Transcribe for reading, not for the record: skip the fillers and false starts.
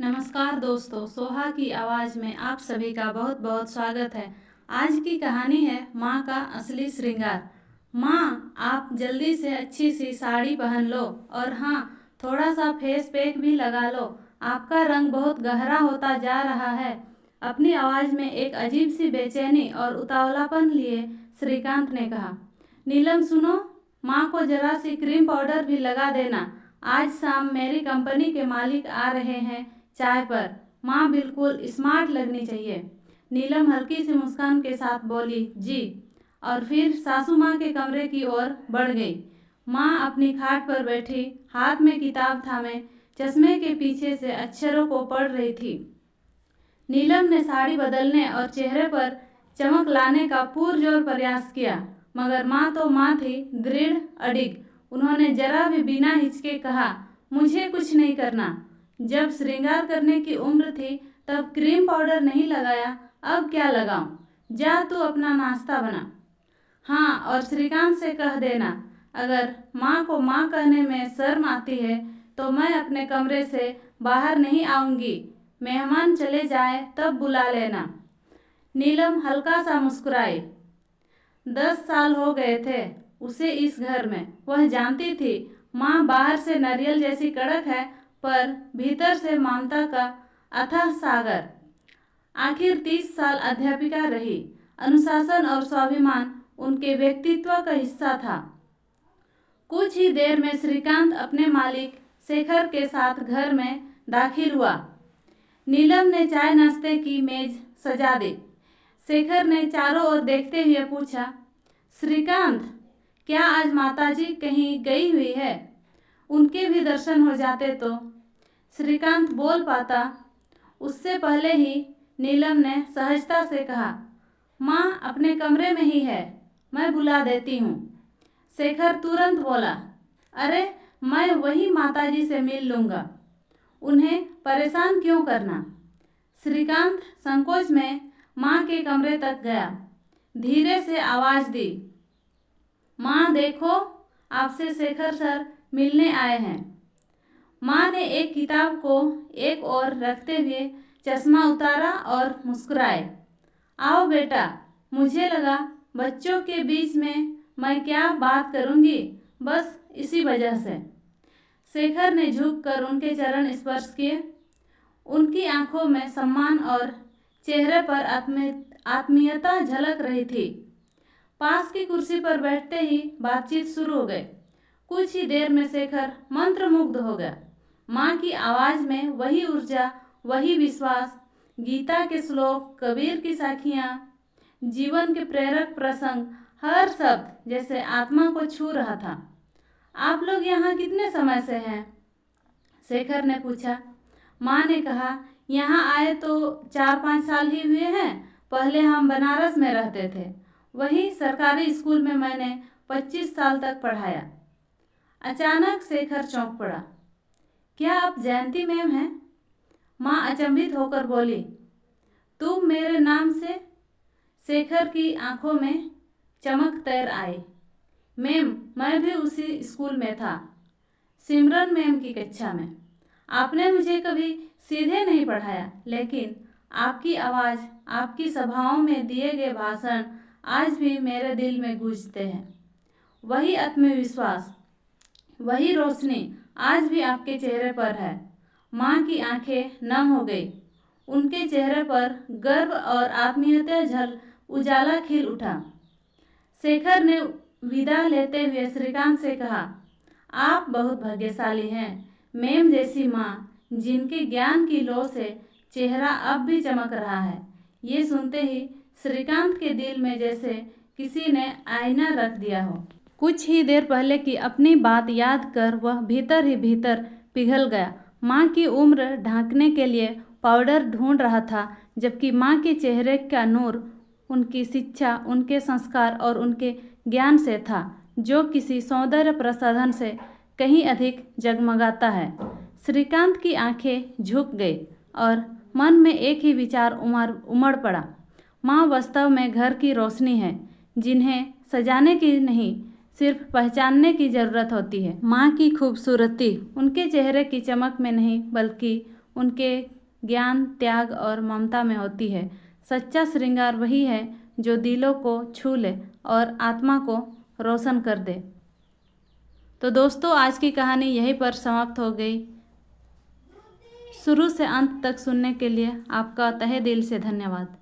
नमस्कार दोस्तों, सोहा की आवाज़ में आप सभी का बहुत बहुत स्वागत है। आज की कहानी है माँ का असली श्रृंगार। माँ, आप जल्दी से अच्छी सी साड़ी पहन लो और हाँ, थोड़ा सा फेस पैक भी लगा लो। आपका रंग बहुत गहरा होता जा रहा है। अपनी आवाज़ में एक अजीब सी बेचैनी और उतावलापन लिए श्रीकांत ने कहा। नीलम सुनो, माँ को जरा सी क्रीम पाउडर भी लगा देना। आज शाम मेरी कंपनी के मालिक आ रहे हैं चाय पर। माँ बिल्कुल स्मार्ट लगनी चाहिए। नीलम हल्की सी मुस्कान के साथ बोली, जी। और फिर सासू माँ के कमरे की ओर बढ़ गई। माँ अपनी खाट पर बैठी, हाथ में किताब थामे, चश्मे के पीछे से अक्षरों को पढ़ रही थी। नीलम ने साड़ी बदलने और चेहरे पर चमक लाने का पुरजोर प्रयास किया, मगर माँ तो माँ थी, दृढ़ अडिग। उन्होंने जरा भी बिना हिचके कहा, मुझे कुछ नहीं करना। जब श्रृंगार करने की उम्र थी तब क्रीम पाउडर नहीं लगाया, अब क्या लगाऊं? जा तू अपना नाश्ता बना। हाँ, और श्रीकांत से कह देना, अगर माँ को माँ कहने में शर्म आती है तो मैं अपने कमरे से बाहर नहीं आऊँगी। मेहमान चले जाए तब बुला लेना। नीलम हल्का सा मुस्कुराई। 10 साल हो गए थे उसे इस घर में। वह जानती थी माँ बाहर से नारियल जैसी कड़क है, पर भीतर से ममता का अथाह सागर। आखिर 30 साल अध्यापिका रही। अनुशासन और स्वाभिमान उनके व्यक्तित्व का हिस्सा था। कुछ ही देर में श्रीकांत अपने मालिक शेखर के साथ घर में दाखिल हुआ। नीलम ने चाय नाश्ते की मेज सजा दी। शेखर ने चारों ओर देखते हुए पूछा, श्रीकांत, क्या आज माताजी कहीं गई हुई है? उनके भी दर्शन हो जाते तो। श्रीकांत बोल पाता उससे पहले ही नीलम ने सहजता से कहा, माँ अपने कमरे में ही है, मैं बुला देती हूँ। शेखर तुरंत बोला, अरे मैं वही माताजी से मिल लूँगा, उन्हें परेशान क्यों करना। श्रीकांत संकोच में माँ के कमरे तक गया। धीरे से आवाज़ दी, माँ देखो, आपसे शेखर सर मिलने आए हैं। माँ ने एक किताब को एक ओर रखते हुए चश्मा उतारा और मुस्कुराए। आओ बेटा, मुझे लगा बच्चों के बीच में मैं क्या बात करूँगी, बस इसी वजह से। शेखर ने झुककर उनके चरण स्पर्श किए। उनकी आंखों में सम्मान और चेहरे पर आत्मीयता झलक रही थी। पास की कुर्सी पर बैठते ही बातचीत शुरू हो गई। कुछ ही देर में शेखर मंत्रमुग्ध हो गया। माँ की आवाज़ में वही ऊर्जा, वही विश्वास। गीता के श्लोक, कबीर की साखियाँ, जीवन के प्रेरक प्रसंग, हर शब्द जैसे आत्मा को छू रहा था। आप लोग यहाँ कितने समय से हैं? शेखर ने पूछा। माँ ने कहा, यहाँ आए तो 4-5 साल ही हुए हैं। पहले हम बनारस में रहते थे, वही सरकारी स्कूल में मैंने 25 साल तक पढ़ाया। अचानक शेखर चौंक पड़ा। क्या आप जयंती मैम हैं? माँ अचंभित होकर बोली, तुम मेरे नाम से? शेखर की आंखों में चमक तैर आई। मैम, मैं भी उसी स्कूल में था, सिमरन मैम की कक्षा में। आपने मुझे कभी सीधे नहीं पढ़ाया, लेकिन आपकी आवाज़, आपकी सभाओं में दिए गए भाषण आज भी मेरे दिल में गूंजते हैं। वही आत्मविश्वास, वही रोशनी आज भी आपके चेहरे पर है। माँ की आंखें नम हो गई। उनके चेहरे पर गर्व और आत्मीयता उजाला खिल उठा। शेखर ने विदा लेते हुए श्रीकांत से कहा, आप बहुत भाग्यशाली हैं। मैम जैसी माँ, जिनके ज्ञान की लौ से चेहरा अब भी चमक रहा है। ये सुनते ही श्रीकांत के दिल में जैसे किसी ने आईना रख दिया हो। कुछ ही देर पहले की अपनी बात याद कर वह भीतर ही भीतर पिघल गया। माँ की उम्र ढांकने के लिए पाउडर ढूंढ रहा था, जबकि माँ के चेहरे का नूर उनकी शिक्षा, उनके संस्कार और उनके ज्ञान से था, जो किसी सौंदर्य प्रसाधन से कहीं अधिक जगमगाता है। श्रीकांत की आंखें झुक गई और मन में एक ही विचार उमड़ पड़ा, माँ वास्तव में घर की रोशनी है, जिन्हें सजाने की नहीं, सिर्फ पहचानने की ज़रूरत होती है। माँ की खूबसूरती उनके चेहरे की चमक में नहीं, बल्कि उनके ज्ञान, त्याग और ममता में होती है। सच्चा श्रृंगार वही है जो दिलों को छू ले और आत्मा को रोशन कर दे। तो दोस्तों, आज की कहानी यहीं पर समाप्त हो गई। शुरू से अंत तक सुनने के लिए आपका तहे दिल से धन्यवाद।